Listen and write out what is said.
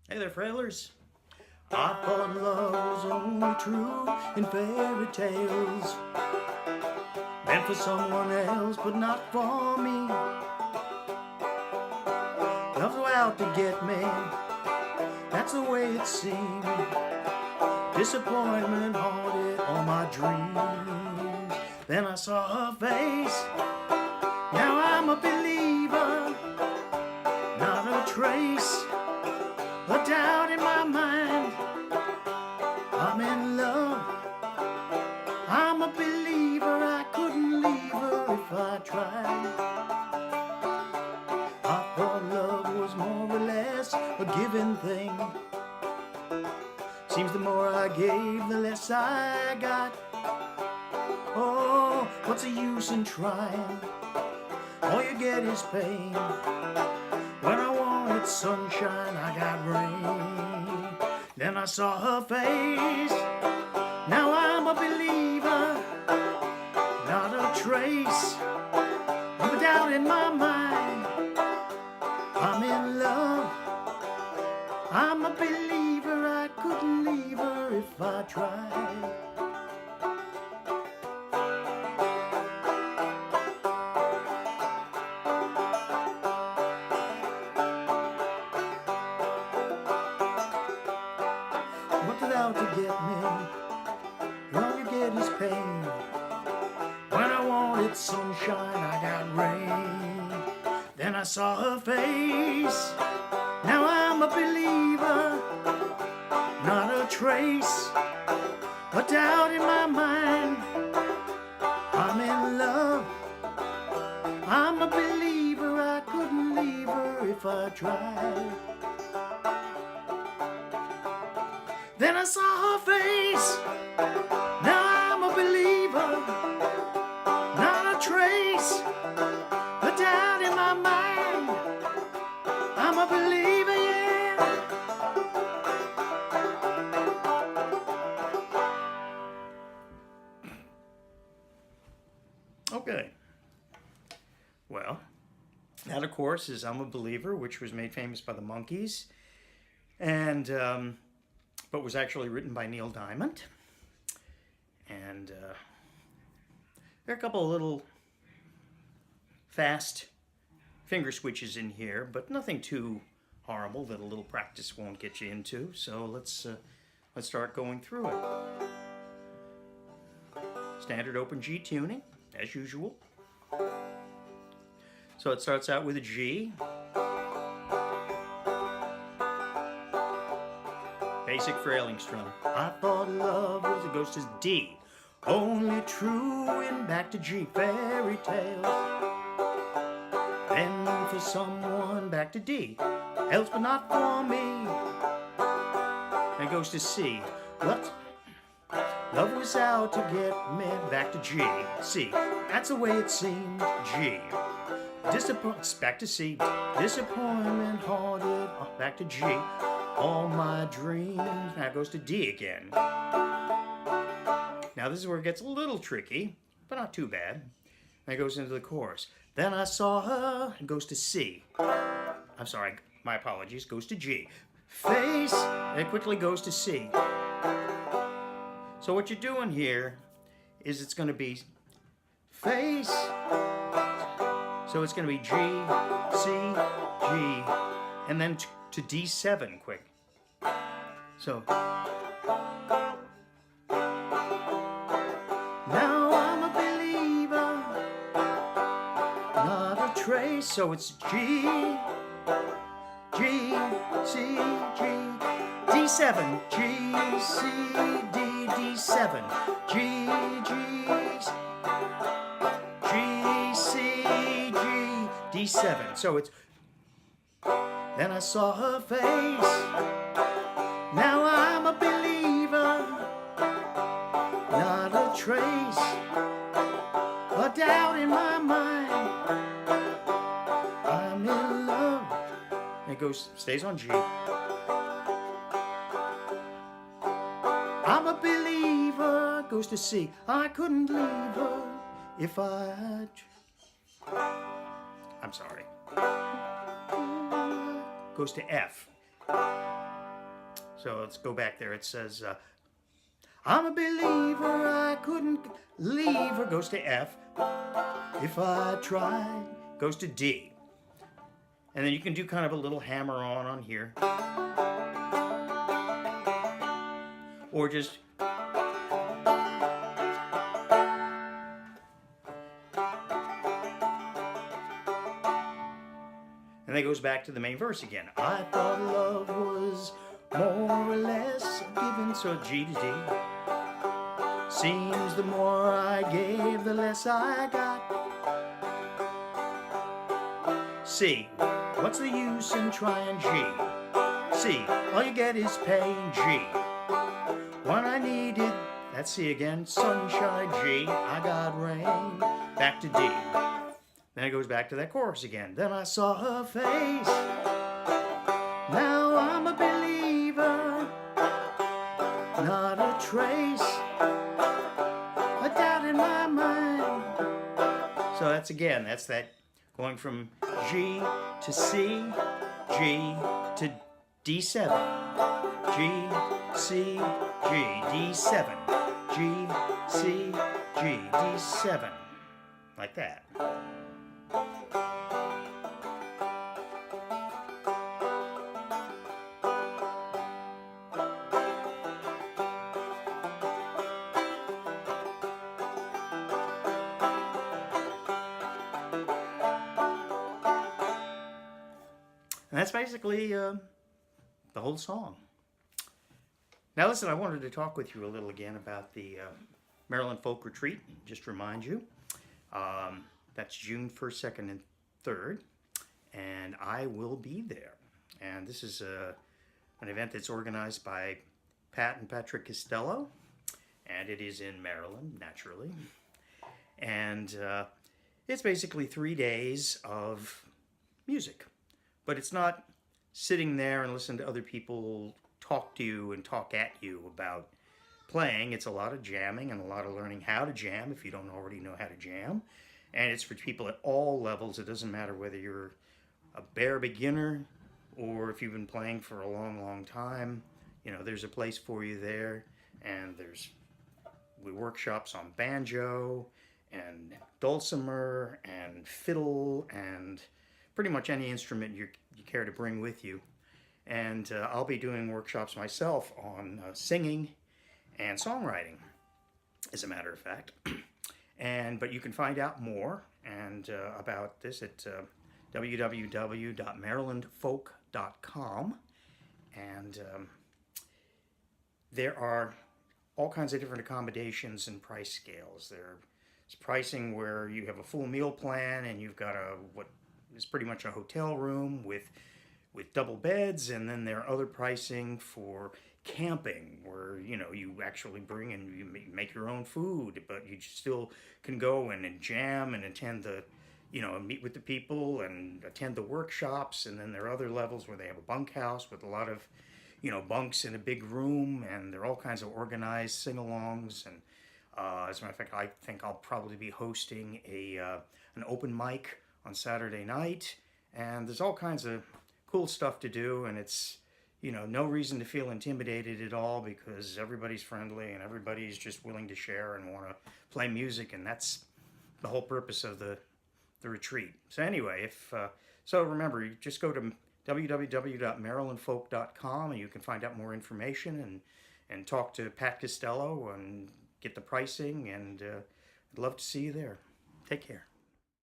Hey there, Frailers. I thought love was only true in fairy tales, meant for someone else, but not for me. Love's out to get me, that's the way it seemed. Disappointment haunted all my dreams. Then I saw her face, now I'm a believer. Not a trace, a doubt in my mind. I'm in love, I'm a believer. I couldn't leave her if I tried. I thought love was more or less a given thing. Seems the more I gave, the less I got. Oh, what's the use in trying? All you get is pain. When I wanted sunshine, I got rain. Then I saw her face, now I'm a believer. Not a trace of a doubt in my mind. I'm in love, I'm a believer. I couldn't leave her if I tried. What did out to get me? All you get is pain. When I wanted sunshine, I got rain. Then I saw her face, now I'm a believer. Not a trace, a doubt in my mind. I'm in love, I'm a believer. I couldn't leave her if I tried. Then I saw her face, now I'm a believer. Not a trace, a doubt in my mind. I'm a believer, yeah. Okay. Well, that of course is I'm a Believer, which was made famous by the Monkees, and but was actually written by Neil Diamond. And there are a couple of little fast finger switches in here, but nothing too horrible that a little practice won't get you into. So let's start going through it. Standard open G tuning, as usual. So it starts out with a G. Basic Frailing strum. I thought love was, it goes to D. Only true in back to G, fairy tales. Then for someone back to D, else but not for me. Then goes to C. What? Love was out to get me, back to G. C. That's the way it seemed. G. Back to C. Disappointment haunted, back to G. All my dreams. Now it goes to D again. Now this is where it gets a little tricky, but not too bad. Then it goes into the chorus. Then I saw her, it goes to C. I'm sorry, my apologies, goes to G. Face, and it quickly goes to C. So what you're doing here is it's going to be face. So it's going to be G, C, G, and then to D7 quick. So now I'm a believer, not a trace. So it's G, G, C, G, D7, G, C, D, D7, G, G, G, C, G, D7. So it's, then I saw her face, now I'm a believer. Not a trace, a doubt in my mind. I'm in love. And it goes, stays on G. I'm a believer, goes to C. I couldn't leave her if I... I'm sorry. Goes to F. So let's go back there. It says, I'm a believer, I couldn't leave her, goes to F. If I tried, goes to D. And then you can do kind of a little hammer on here. Or just... And then it goes back to the main verse again. I thought love was more or less given, so G to D. Seems the more I gave, the less I got. C, what's the use in trying G? C, all you get is pain. G, when I needed, that's C again, sunshine. G, I got rain. Back to D. Then it goes back to that chorus again. Then I saw her face. Now I'm a believer, not a trace, a doubt in my mind. So that's again, that's that going from G to C, G to D7, G, C, G, D7, G, C, G, D7, like that. And that's basically the whole song. Now listen, I wanted to talk with you a little again about the Maryland Folk Retreat. Just remind you, that's June 1st, 2nd, and 3rd. And I will be there. And this is an event that's organized by Pat and Patrick Costello. And it is in Maryland, naturally. And it's basically 3 days of music. But it's not sitting there and listening to other people talk to you and talk at you about playing. It's a lot of jamming and a lot of learning how to jam if you don't already know how to jam. And it's for people at all levels. It doesn't matter whether you're a bare beginner or if you've been playing for a long, long time. You know, there's a place for you there. And we workshops on banjo and dulcimer and fiddle and pretty much any instrument you care to bring with you. And I'll be doing workshops myself on singing and songwriting, as a matter of fact. But you can find out more about this at www.marylandfolk.com. And there are all kinds of different accommodations and price scales. There's pricing where you have a full meal plan and you've got what is pretty much a hotel room with double beds, and then there are other pricing for camping where you actually bring and you make your own food, but you still can go and jam and attend the meet with the people and attend the workshops. And then there are other levels where they have a bunkhouse with a lot of bunks in a big room, and there are all kinds of organized sing-alongs. And as a matter of fact, I think I'll probably be hosting an open mic on Saturday night, and there's all kinds of cool stuff to do, and it's no reason to feel intimidated at all because everybody's friendly and everybody's just willing to share and want to play music, and that's the whole purpose of the retreat. So anyway, so remember, you just go to www.marylandfolk.com and you can find out more information and talk to Pat Costello and get the pricing, and I'd love to see you there. Take care.